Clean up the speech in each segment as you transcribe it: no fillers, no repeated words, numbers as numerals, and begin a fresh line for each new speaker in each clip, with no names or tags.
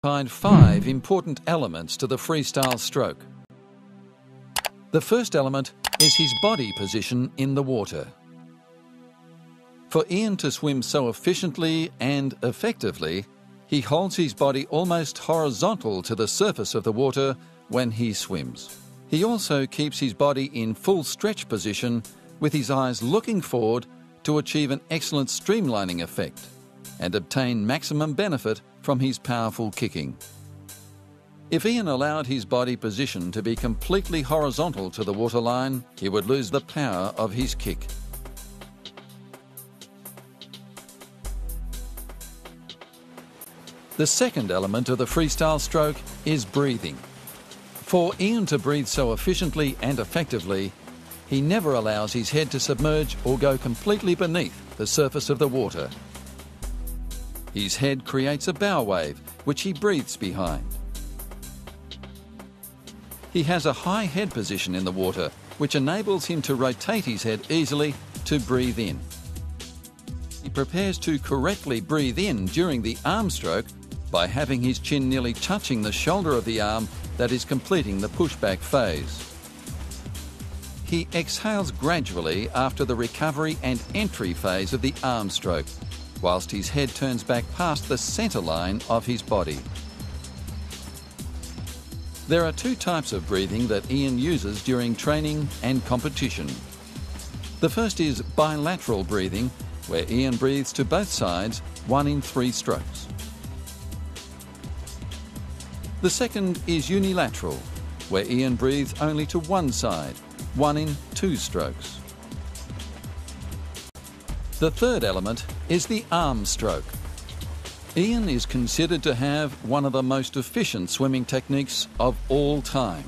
Find 5 important elements to the freestyle stroke. The first element is his body position in the water. For Ian to swim so efficiently and effectively, he holds his body almost horizontal to the surface of the water when he swims. He also keeps his body in full stretch position with his eyes looking forward to achieve an excellent streamlining effect and obtain maximum benefit from his powerful kicking. If Ian allowed his body position to be completely horizontal to the waterline, he would lose the power of his kick. The second element of the freestyle stroke is breathing. For Ian to breathe so efficiently and effectively, he never allows his head to submerge or go completely beneath the surface of the water. His head creates a bow wave, which he breathes behind. He has a high head position in the water, which enables him to rotate his head easily to breathe in. He prepares to correctly breathe in during the arm stroke by having his chin nearly touching the shoulder of the arm that is completing the pushback phase. He exhales gradually after the recovery and entry phase of the arm stroke, whilst his head turns back past the centre line of his body. There are 2 types of breathing that Ian uses during training and competition. The first is bilateral breathing, where Ian breathes to both sides, 1 in 3 strokes. The second is unilateral, where Ian breathes only to one side, 1 in 2 strokes. The third element is the arm stroke. Ian is considered to have one of the most efficient swimming techniques of all time.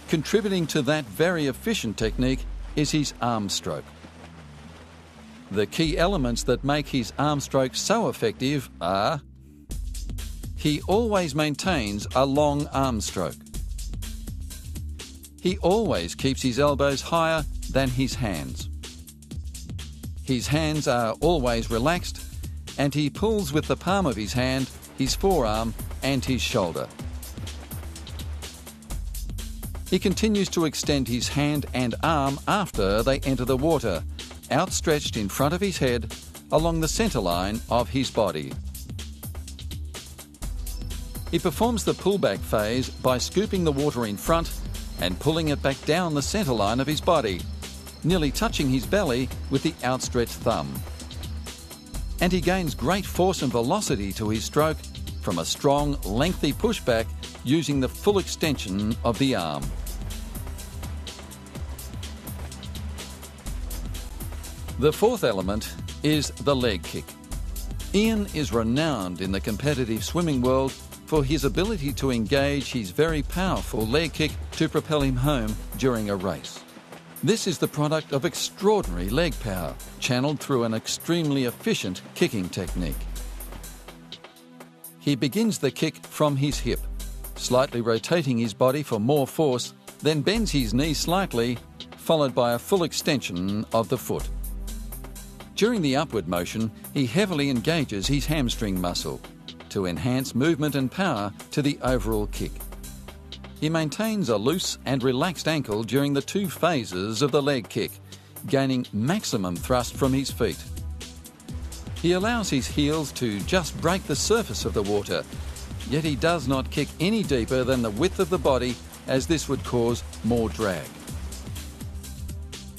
Contributing to that very efficient technique is his arm stroke. The key elements that make his arm stroke so effective are: he always maintains a long arm stroke. He always keeps his elbows higher than his hands. His hands are always relaxed, and he pulls with the palm of his hand, his forearm, and his shoulder. He continues to extend his hand and arm after they enter the water, outstretched in front of his head, along the centre line of his body. He performs the pullback phase by scooping the water in front and pulling it back down the centre line of his body, nearly touching his belly with the outstretched thumb. And he gains great force and velocity to his stroke from a strong, lengthy pushback using the full extension of the arm. The fourth element is the leg kick. Ian is renowned in the competitive swimming world for his ability to engage his very powerful leg kick to propel him home during a race. This is the product of extraordinary leg power, channeled through an extremely efficient kicking technique. He begins the kick from his hip, slightly rotating his body for more force, then bends his knee slightly, followed by a full extension of the foot. During the upward motion, he heavily engages his hamstring muscle to enhance movement and power to the overall kick. He maintains a loose and relaxed ankle during the 2 phases of the leg kick, gaining maximum thrust from his feet. He allows his heels to just break the surface of the water, yet he does not kick any deeper than the width of the body, as this would cause more drag.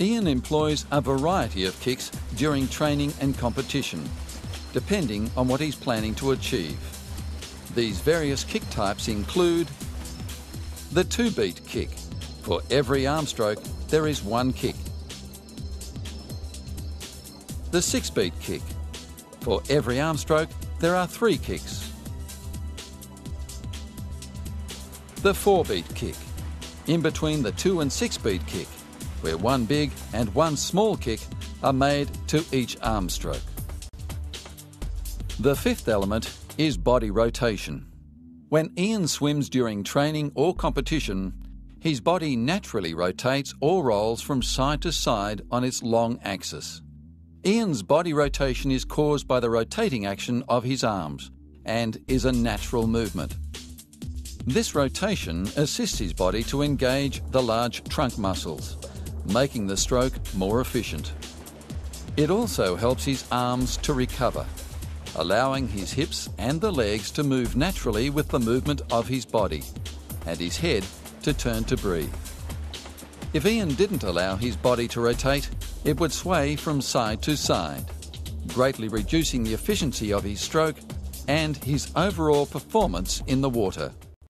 Ian employs a variety of kicks during training and competition, depending on what he's planning to achieve. These various kick types include the 2-beat kick. For every arm stroke, there is 1 kick. The 6-beat kick. For every arm stroke, there are 3 kicks. The 4-beat kick. In between the 2 and 6-beat kick, where 1 big and 1 small kick are made to each arm stroke. The 5th element is body rotation. When Ian swims during training or competition, his body naturally rotates or rolls from side to side on its long axis. Ian's body rotation is caused by the rotating action of his arms, and is a natural movement. This rotation assists his body to engage the large trunk muscles, making the stroke more efficient. It also helps his arms to recover, allowing his hips and the legs to move naturally with the movement of his body, and his head to turn to breathe. If Ian didn't allow his body to rotate, it would sway from side to side, greatly reducing the efficiency of his stroke and his overall performance in the water.